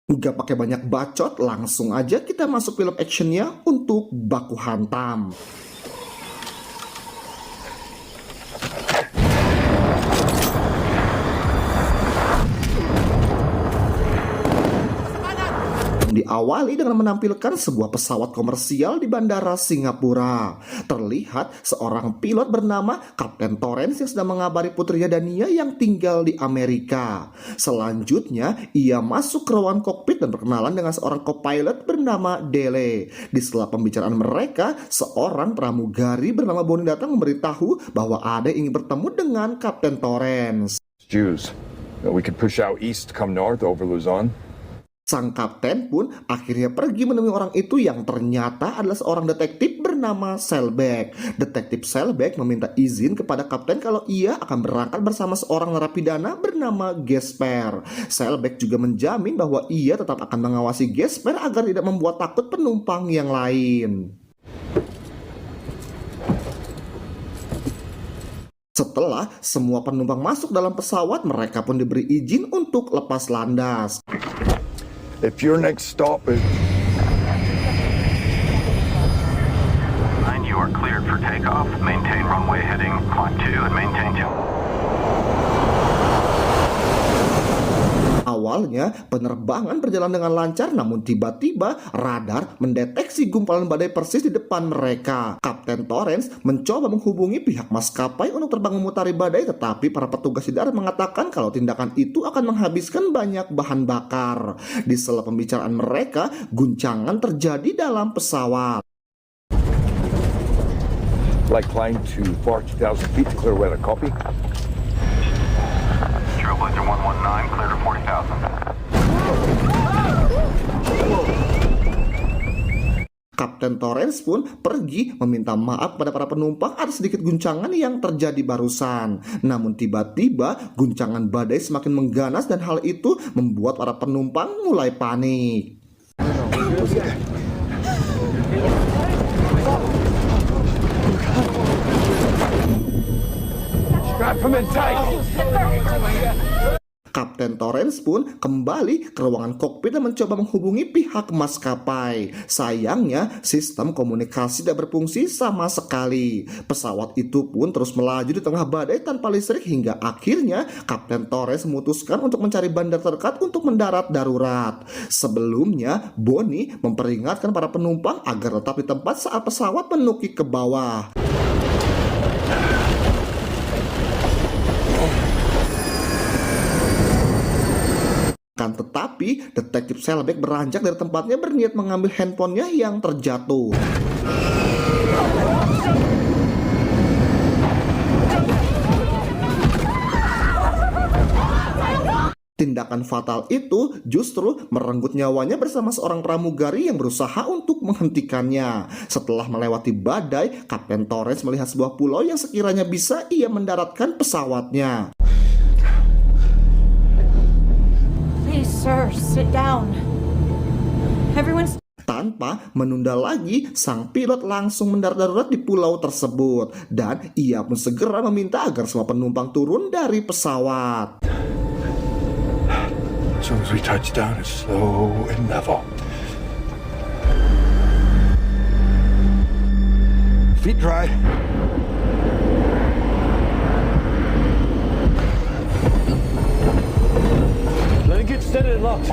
Nggak pakai banyak bacot, langsung aja kita masuk film actionnya untuk baku hantam. Diawali dengan menampilkan sebuah pesawat komersial di Bandara Singapura. Terlihat seorang pilot bernama Kapten Torrance yang sedang mengabari putrinya Dania yang tinggal di Amerika. Selanjutnya, ia masuk ke ruangan kokpit dan berkenalan dengan seorang co-pilot bernama Dele. Di sela pembicaraan mereka, seorang pramugari bernama Bonnie datang memberitahu bahwa ada yang ingin bertemu dengan Kapten Torrance. Jews. We could push out east, come north over Luzon. Sang kapten pun akhirnya pergi menemui orang itu yang ternyata adalah seorang detektif bernama Selbeck. Detektif Selbeck meminta izin kepada kapten kalau ia akan berangkat bersama seorang narapidana bernama Gesper. Selbeck juga menjamin bahwa ia tetap akan mengawasi Gesper agar tidak membuat takut penumpang yang lain. Setelah semua penumpang masuk dalam pesawat, mereka pun diberi izin untuk lepas landas. If your next stop is... You are cleared for takeoff. Maintain runway heading Mach 2 and maintain 2. Awalnya penerbangan berjalan dengan lancar, namun tiba-tiba radar mendeteksi gumpalan badai persis di depan mereka. Kapten Torrance mencoba menghubungi pihak maskapai untuk terbang memutari badai, tetapi para petugas di darat mengatakan kalau tindakan itu akan menghabiskan banyak bahan bakar. Di sela pembicaraan mereka, guncangan terjadi dalam pesawat. Like climb to 40,000 feet to clear weather, copy? Trailblazer 119, clear to 40,000. Kapten Torrance pun pergi meminta maaf kepada para penumpang atas sedikit guncangan yang terjadi barusan. Namun tiba-tiba guncangan badai semakin mengganas dan hal itu membuat para penumpang mulai panik. Kapten Torrance pun kembali ke ruangan kokpit dan mencoba menghubungi pihak maskapai. Sayangnya, sistem komunikasi tidak berfungsi sama sekali. Pesawat itu pun terus melaju di tengah badai tanpa listrik hingga akhirnya Kapten Torrance memutuskan untuk mencari bandar terdekat untuk mendarat darurat. Sebelumnya, Bonnie memperingatkan para penumpang agar tetap di tempat saat pesawat menukik ke bawah. Tetapi detektif Selbeck beranjak dari tempatnya berniat mengambil handphonenya yang terjatuh. Tindakan fatal itu justru merenggut nyawanya bersama seorang pramugari yang berusaha untuk menghentikannya. Setelah melewati badai, Kapten Torrance melihat sebuah pulau yang sekiranya bisa ia mendaratkan pesawatnya. Sir, sit down. Everyone's... Tanpa menunda lagi, sang pilot langsung mendarat darurat di pulau tersebut. Dan ia pun segera meminta agar semua penumpang turun dari pesawat. As soon as we touch down, it's slow and level. Feet dry. Let it get steady and locked.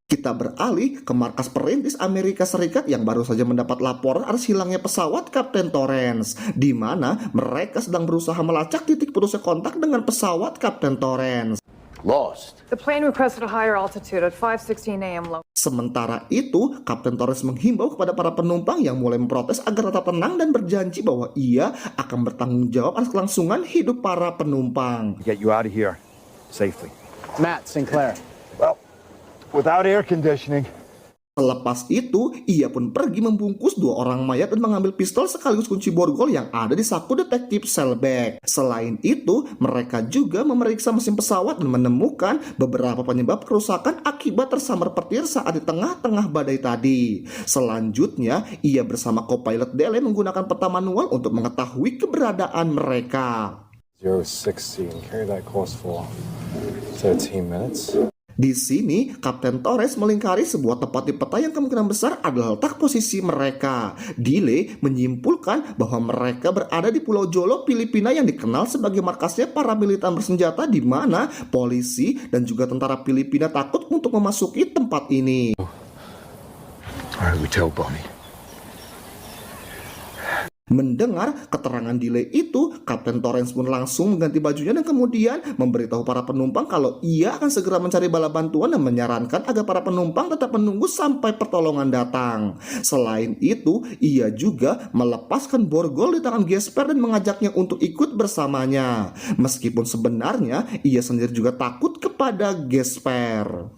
Kita beralih ke markas perintis Amerika Serikat yang baru saja mendapat laporan atas hilangnya pesawat Kapten Torrance, di mana mereka sedang berusaha melacak titik putusnya kontak dengan pesawat Kapten Torrance. Lost. The plane requested a higher altitude at 5:16 a.m. local. Sementara itu, Kapten Torrance menghimbau kepada para penumpang yang mulai memprotes agar tetap tenang dan berjanji bahwa ia akan bertanggung jawab atas kelangsungan hidup para penumpang. Get you out of here safely. Matt Sinclair. Well, without air conditioning. Selepas itu, ia pun pergi membungkus 2 orang mayat dan mengambil pistol sekaligus kunci borgol yang ada di saku detektif Selbag. Selain itu, mereka juga memeriksa mesin pesawat dan menemukan beberapa penyebab kerusakan akibat tersambar petir saat di tengah-tengah badai tadi. Selanjutnya, ia bersama co-pilot Dele menggunakan peta manual untuk mengetahui keberadaan mereka. 016, carry that course for 13 minutes. Di sini, Kapten Torres melingkari sebuah tempat di peta yang kemungkinan besar adalah letak posisi mereka. Dile menyimpulkan bahwa mereka berada di Pulau Jolo, Filipina yang dikenal sebagai markasnya para militan bersenjata di mana polisi dan juga tentara Filipina takut untuk memasuki tempat ini. Alright, we tell Bonnie. Mendengar keterangan Dile itu, Kapten Torrance pun langsung mengganti bajunya dan kemudian memberitahu para penumpang kalau ia akan segera mencari bala bantuan dan menyarankan agar para penumpang tetap menunggu sampai pertolongan datang. Selain itu, ia juga melepaskan borgol di tangan Gesper dan mengajaknya untuk ikut bersamanya. Meskipun sebenarnya ia sendiri juga takut kepada Gesper.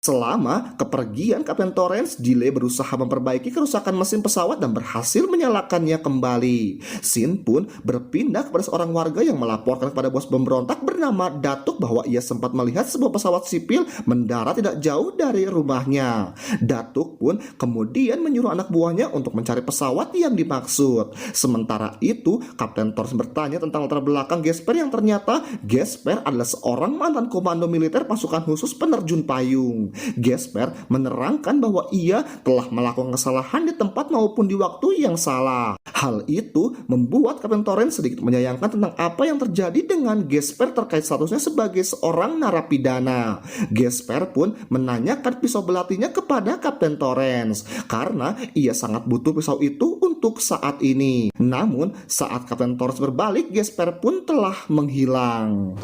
Selama kepergian Kapten Torrance, Dile berusaha memperbaiki kerusakan mesin pesawat dan berhasil menyalakannya kembali. Sin pun berpindah kepada seorang warga yang melaporkan kepada bos pemberontak bernama Datuk bahwa ia sempat melihat sebuah pesawat sipil mendarat tidak jauh dari rumahnya. Datuk pun kemudian menyuruh anak buahnya untuk mencari pesawat yang dimaksud. Sementara itu, Kapten Torrance bertanya tentang latar belakang Gesper yang ternyata Gesper adalah seorang mantan komando militer pasukan khusus penerjun payung. Gesper menerangkan bahwa ia telah melakukan kesalahan di tempat maupun di waktu yang salah. Hal itu membuat Kapten Torrance sedikit menyayangkan tentang apa yang terjadi dengan Gesper terkait statusnya sebagai seorang narapidana. Gesper pun menanyakan pisau belatinya kepada Kapten Torrance karena ia sangat butuh pisau itu untuk saat ini. Namun saat Kapten Torrance berbalik, Gesper pun telah menghilang.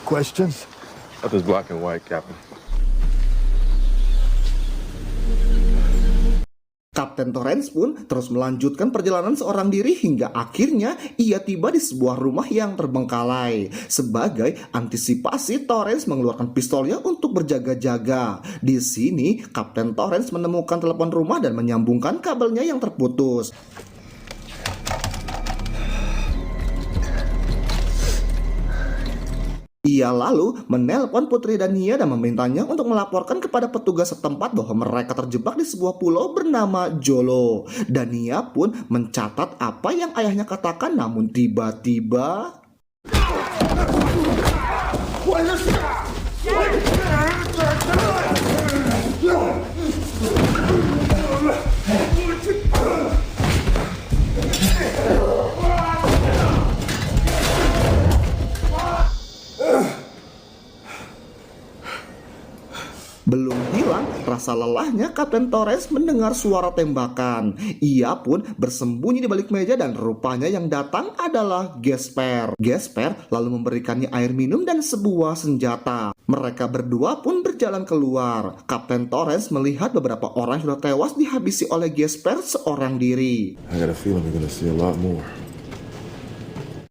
Questions? That is black and white, Captain. Kapten Torrance pun terus melanjutkan perjalanan seorang diri hingga akhirnya ia tiba di sebuah rumah yang terbengkalai. Sebagai antisipasi, Torrance mengeluarkan pistolnya untuk berjaga-jaga. Di sini, Kapten Torrance menemukan telepon rumah dan menyambungkan kabelnya yang terputus. Ia lalu menelpon Putri Dania dan memintanya untuk melaporkan kepada petugas setempat bahwa mereka terjebak di sebuah pulau bernama Jolo. Dania pun mencatat apa yang ayahnya katakan, namun tiba-tiba belum hilang rasa lelahnya, Kapten Torrance mendengar suara tembakan. Ia pun bersembunyi di balik meja dan rupanya yang datang adalah Gesper. Gesper lalu memberikannya air minum dan sebuah senjata. Mereka berdua pun berjalan keluar. Kapten Torrance melihat beberapa orang yang sudah tewas dihabisi oleh Gesper seorang diri. I got a feeling we're gonna see a lot more.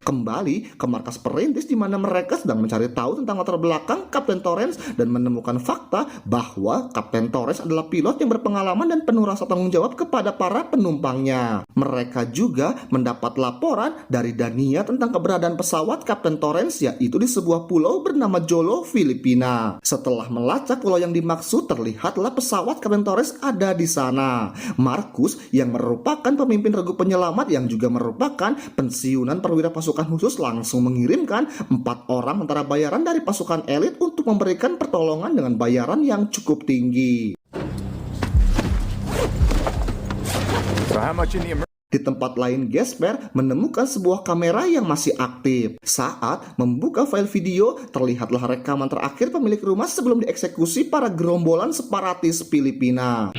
Kembali ke markas perintis di mana mereka sedang mencari tahu tentang latar belakang Kapten Torrance dan menemukan fakta bahwa Kapten Torrance adalah pilot yang berpengalaman dan penuh rasa tanggung jawab kepada para penumpangnya. Mereka juga mendapat laporan dari Dania tentang keberadaan pesawat Kapten Torrance, yaitu di sebuah pulau bernama Jolo, Filipina. Setelah melacak pulau yang dimaksud, terlihatlah pesawat Kapten Torrance ada di sana. Marcus yang merupakan pemimpin regu penyelamat yang juga merupakan pensiunan perwira pasukan khusus langsung mengirimkan 4 orang tentara bayaran dari pasukan elit untuk memberikan pertolongan dengan bayaran yang cukup tinggi. So how much in the Di tempat lain, Gesper menemukan sebuah kamera yang masih aktif. Saat membuka file video, terlihatlah rekaman terakhir pemilik rumah sebelum dieksekusi para gerombolan separatis Filipina.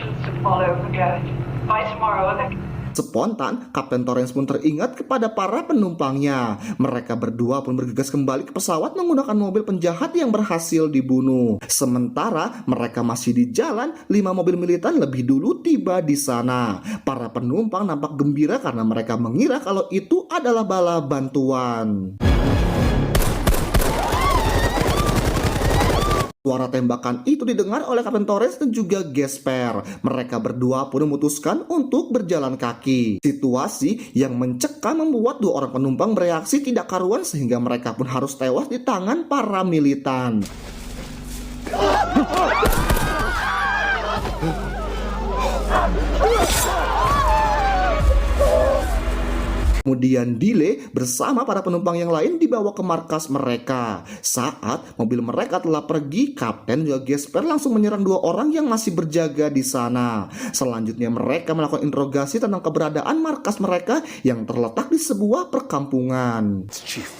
Spontan, Kapten Torrance pun teringat kepada para penumpangnya. Mereka berdua pun bergegas kembali ke pesawat menggunakan mobil penjahat yang berhasil dibunuh. Sementara mereka masih di jalan, 5 mobil militer lebih dulu tiba di sana. Para penumpang nampak gembira karena mereka mengira kalau itu adalah bala bantuan. Suara tembakan itu didengar oleh Kapten Torrance dan juga Gasper. Mereka berdua pun memutuskan untuk berjalan kaki. Situasi yang mencekam membuat 2 orang penumpang bereaksi tidak karuan sehingga mereka pun harus tewas di tangan para militan. Kemudian Dile bersama para penumpang yang lain dibawa ke markas mereka. Saat mobil mereka telah pergi, Kapten juga Gasper langsung menyerang 2 orang yang masih berjaga di sana. Selanjutnya mereka melakukan interogasi tentang keberadaan markas mereka yang terletak di sebuah perkampungan. Chief,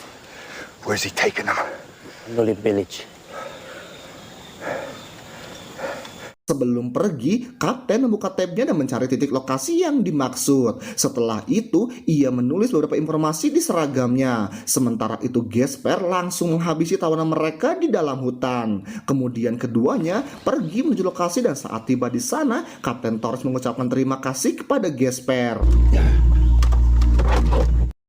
where's he taking them? Nolib Village. Sebelum pergi, Kapten membuka tabnya dan mencari titik lokasi yang dimaksud. Setelah itu, ia menulis beberapa informasi di seragamnya. Sementara itu, Gasper langsung menghabisi tawanan mereka di dalam hutan. Kemudian keduanya pergi menuju lokasi dan saat tiba di sana, Kapten Torrance mengucapkan terima kasih kepada Gasper.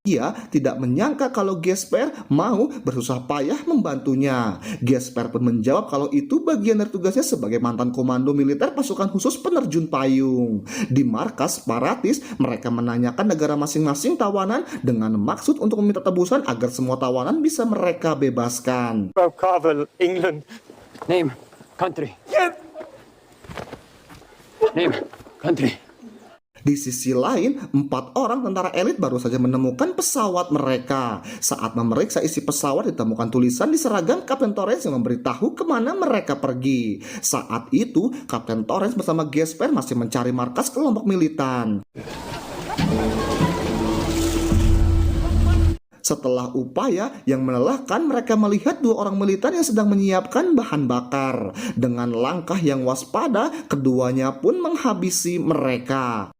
Ia tidak menyangka kalau Gasper mau bersusah payah membantunya. Gasper pun menjawab kalau itu bagian dari tugasnya sebagai mantan komando militer pasukan khusus penerjun payung. Di markas separatis, mereka menanyakan negara masing-masing tawanan dengan maksud untuk meminta tebusan agar semua tawanan bisa mereka bebaskan. Carvel, England. Name, country. Name, country. Di sisi lain, 4 orang tentara elit baru saja menemukan pesawat mereka. Saat memeriksa isi pesawat ditemukan tulisan di seragam Kapten Torrance yang memberitahu kemana mereka pergi. Saat itu, Kapten Torrance bersama Gasper masih mencari markas kelompok militan. Setelah upaya yang melelahkan, mereka melihat 2 orang militer yang sedang menyiapkan bahan bakar. Dengan langkah yang waspada, keduanya pun menghabisi mereka.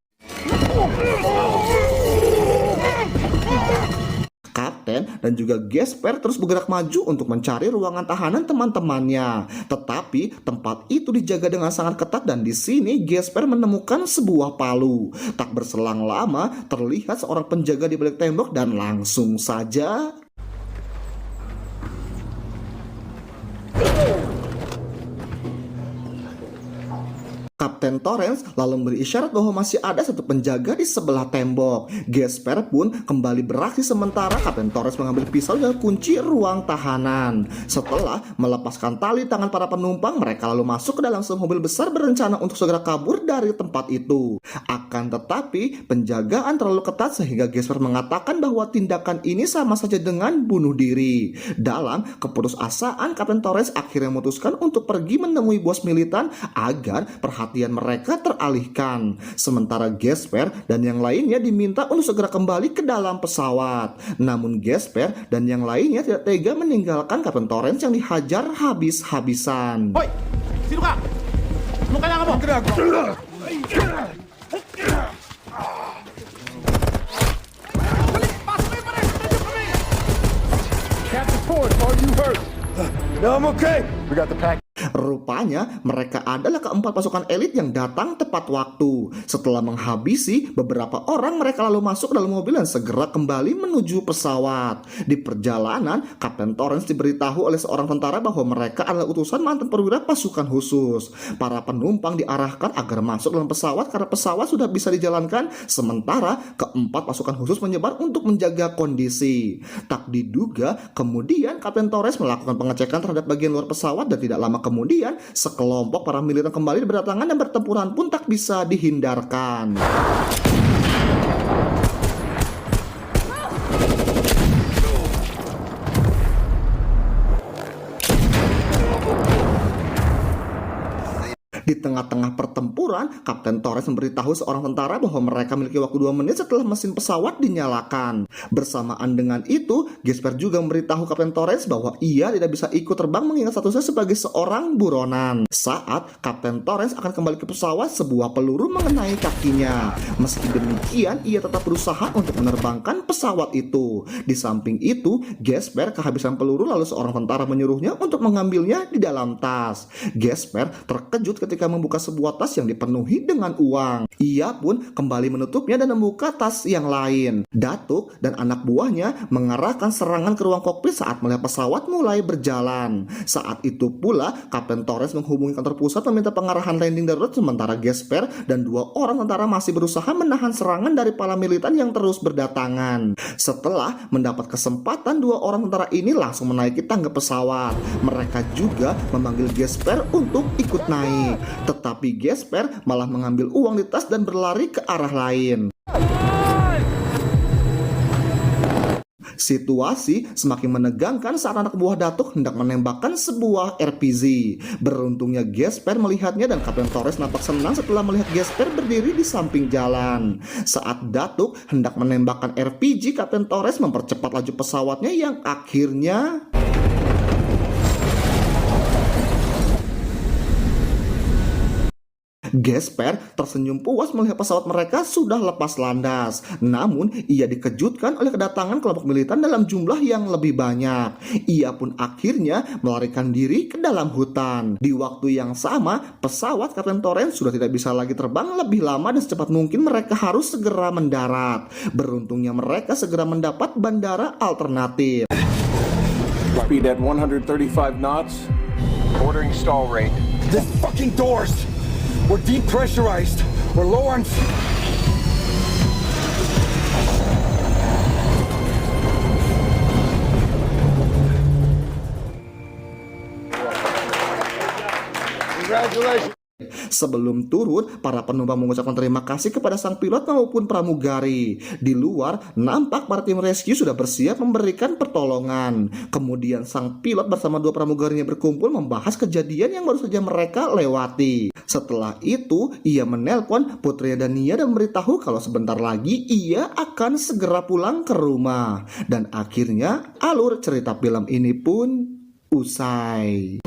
Kapten dan juga Gasper terus bergerak maju untuk mencari ruangan tahanan teman-temannya. Tetapi tempat itu dijaga dengan sangat ketat dan di sini Gasper menemukan sebuah palu. Tak berselang lama, terlihat seorang penjaga di balik tembok dan langsung saja Kapten Torrance lalu memberi isyarat bahwa masih ada satu penjaga di sebelah tembok. Gasper pun kembali beraksi sementara Kapten Torrance mengambil pisau dan kunci ruang tahanan. Setelah melepaskan tali tangan para penumpang, mereka lalu masuk ke dalam sebuah mobil besar berencana untuk segera kabur dari tempat itu. Akan tetapi, penjagaan terlalu ketat sehingga Gasper mengatakan bahwa tindakan ini sama saja dengan bunuh diri. Dalam keputusasaan, Kapten Torrance akhirnya memutuskan untuk pergi menemui bos militan agar perhatian mereka teralihkan. Sementara Gasper dan yang lainnya diminta untuk segera kembali ke dalam pesawat. Namun Gasper dan yang lainnya tidak tega meninggalkan Kapten Torrance yang dihajar habis-habisan. Hoy! Sino ka? Anong kailangan mo? Pasok kayo pare! Medyo kami! Captain Torrance, are you hurt? No, I'm okay. We got the pack. Rupanya mereka adalah keempat pasukan elit yang datang tepat waktu. Setelah menghabisi beberapa orang, mereka lalu masuk ke dalam mobil dan segera kembali menuju pesawat. Di perjalanan, Kapten Torrance diberitahu oleh seorang tentara bahwa mereka adalah utusan mantan perwira pasukan khusus. Para penumpang diarahkan agar masuk dalam pesawat karena pesawat sudah bisa dijalankan, sementara keempat pasukan khusus menyebar untuk menjaga kondisi. Tak diduga, kemudian Kapten Torrance melakukan pengecekan terhadap bagian luar pesawat dan tidak lama kemudian sekelompok para militer kembali berdatangan dan pertempuran pun tak bisa dihindarkan. Di tengah-tengah pertempuran, Kapten Torres memberitahu seorang tentara bahwa mereka memiliki waktu 2 menit setelah mesin pesawat dinyalakan. Bersamaan dengan itu, Gesper juga memberitahu Kapten Torres bahwa ia tidak bisa ikut terbang mengingat statusnya sebagai seorang buronan. Saat Kapten Torres akan kembali ke pesawat, sebuah peluru mengenai kakinya. Meski demikian, ia tetap berusaha untuk menerbangkan pesawat itu. Di samping itu, Gesper kehabisan peluru lalu seorang tentara menyuruhnya untuk mengambilnya di dalam tas. Gesper terkejut ketika membuka sebuah tas yang dipenuhi dengan uang. Ia pun kembali menutupnya dan membuka tas yang lain. Datuk dan anak buahnya mengarahkan serangan ke ruang kokpit saat melihat pesawat mulai berjalan. Saat itu pula, Kapten Torres menghubungi kantor pusat meminta pengarahan landing darurat, sementara Gesper dan 2 orang tentara masih berusaha menahan serangan dari para militan yang terus berdatangan. Setelah mendapat kesempatan, 2 orang tentara ini langsung menaiki tangga pesawat. Mereka juga memanggil Gesper untuk ikut naik. Tetapi Gesper malah mengambil uang di tas dan berlari ke arah lain. Situasi semakin menegangkan saat anak buah Datuk hendak menembakkan sebuah RPG. Beruntungnya Gesper melihatnya dan Kapten Torres nampak senang setelah melihat Gesper berdiri di samping jalan. Saat Datuk hendak menembakkan RPG, Kapten Torres mempercepat laju pesawatnya yang akhirnya Gesper tersenyum puas melihat pesawat mereka sudah lepas landas. Namun, ia dikejutkan oleh kedatangan kelompok militan dalam jumlah yang lebih banyak. Ia pun akhirnya melarikan diri ke dalam hutan. Di waktu yang sama, pesawat Kapten Torres sudah tidak bisa lagi terbang lebih lama dan secepat mungkin mereka harus segera mendarat. Beruntungnya mereka segera mendapat bandara alternatif. Speed at 135 knots. Ordering stall rate. The fucking doors! We're depressurized. We're low on... Congratulations. Sebelum turun, para penumpang mengucapkan terima kasih kepada sang pilot maupun pramugari. Di luar, nampak para tim rescue sudah bersiap memberikan pertolongan. Kemudian sang pilot bersama 2 pramugarinya berkumpul membahas kejadian yang baru saja mereka lewati. Setelah itu, ia menelpon putrinya Dania dan memberitahu kalau sebentar lagi ia akan segera pulang ke rumah. Dan akhirnya, alur cerita film ini pun usai.